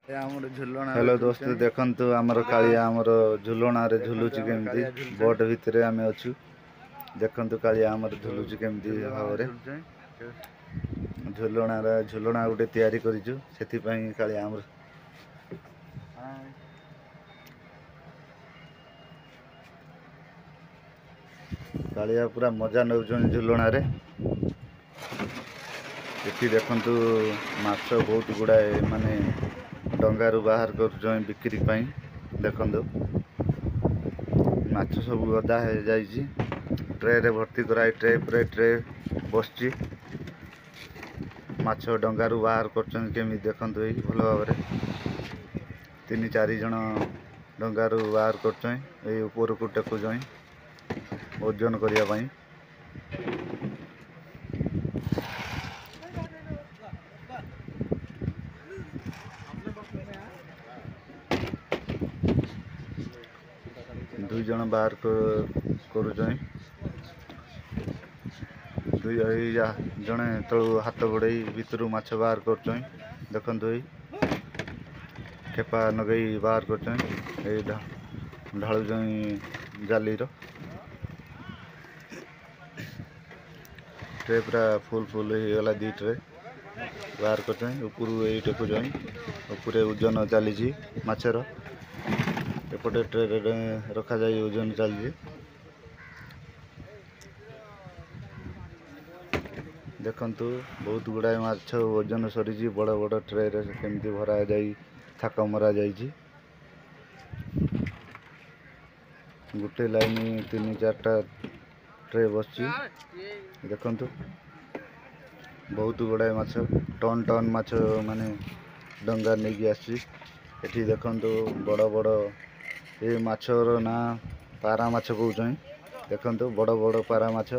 hello दोस्त देखंतु आमर कालिया आमर झुलना रे झुलुची केमती बोट भितरे आमे अछु देखंतु कालिया आमर झुलुची केमती भावरे झुलना गुटे तयारी करिजु सेति पई कालिया आमर कालिया पूरा मजा नउछन झुलना रे एठी देखंतु माछ बहुत गुडाए माने डंगारू बाहर कर बिक्री पाई देखंतु माछ सब गदा है जाइछि ट्रे रे भर्ती कराई ट्रे पर ट्रे बसछि माछ डंगारू बाहर करछन केमि देखंतु एई भलो भाबरे 3-4 जण डंगारू बाहर करछन एई ऊपर को टेकु जई ओजन करिया पाई दुई जन बाहर करुछन दुई जने तळु हाथ बड़ई भितरु माछ बाहर करछन देखंतु एई खेपा नगई बाहर करछन एई ढाळु जई जाली रो ट्रे पूरा फुल फुल हो गला दी ट्रे बाहर करछन ऊपर एई टेकु जई ऊपर ओजन चली माछर एपटे ट्रे रखा जाए ओजन चली देखंतु बहुत गुड़ाए माछ ओजन सरी बड़ बड़ ट्रे रे केमती भरा जाई थाक मरा जाई गुटे लाइन 3-4टा ट्रे बसची देखंतु बहुत गुड़ाए माछ टन टन माछ माने डंगा नेकी आसी एठी देखंतु बड़ बड़ ए माछर ना पारा माछ कहउछन देखंतु बड़ बड़ पारा माछ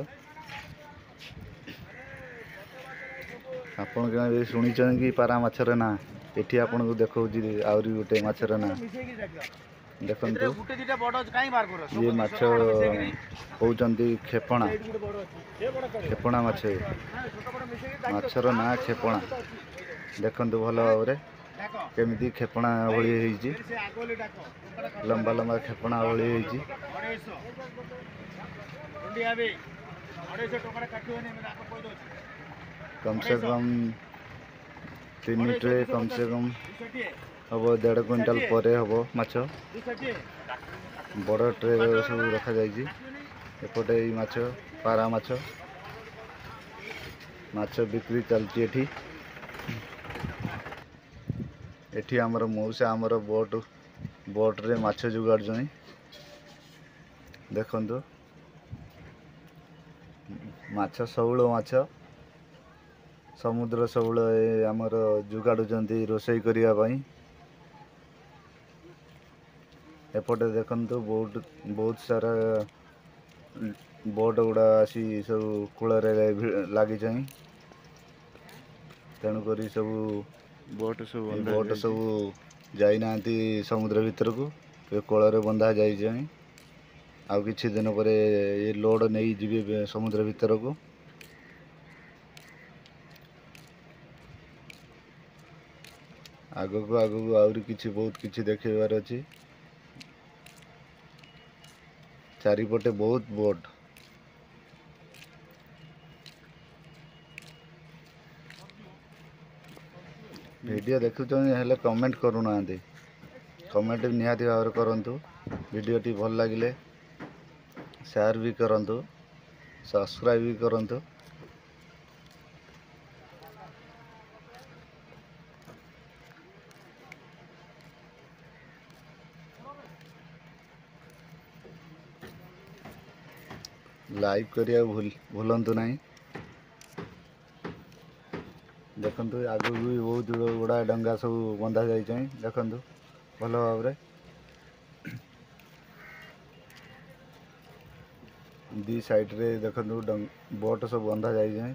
आपन के सुनिछन कि पारा माछर ना एठी आपन को देखौजी आउरी गुटे माछर ना देखंतु ये माछ कहउचंती खेपणा खेपणा माछ माछर ना खेपणा देखंतु भलो भाबरे केमिति खेपणा भଳି ହେଇଛି लंबा लंबा खेपणा भଳି ହେଇଛି कम से कम 3 ट्रे कम से कम हम 1.5 क्विंटल परे हम माछ बड़ ट्रे सब रखा जाइए एपटे माछ पारा माछ माछ बिक्री चलती एठी एठी हमर मौसा हमर बोट रे माछ जुगाड़ जणी देखंतु माछ शौल माछ समुद्र शौल हमर जुगाड़ु जंती रोसई करिया पई एपटे देखंतु बहुत सारा बोट गुड़ा आसी सब कूल रे लागी जाई तेणु करी सब बोट सब जाई नांती समुद्र भीतर को कोल रे बंधा जाई जाई आ किछि दिन परे ये लोड नहीं जीवे समुद्र भीतर को आगो आउरी किछि बहुत किछि देखेबार अछि चारिपटे बहुत बोट वीडियो देखुछन हेले कमेंट करूना कमेंट निहाती भाव करंतु वीडियोटी भल लागिले शेयर भी करंतु सब्सक्राइब भी करंतु लाइक करिया भूलंतु नहीं देखंतु आगु भी बहुत गुड़ा डंगा सब बंधा जाई देखंतु भल भाव दी साइड रे देखंतु बोट सब बंधा जाई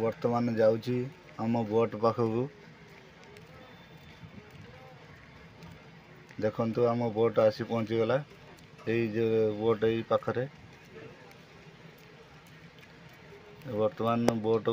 वर्तमान जाउची हम बोट पाखकू देखंतु आम बोट आसी पहुँची गला ये बोट यही पाखरे ବର୍ତ୍ତମାନ ବୋଟ୍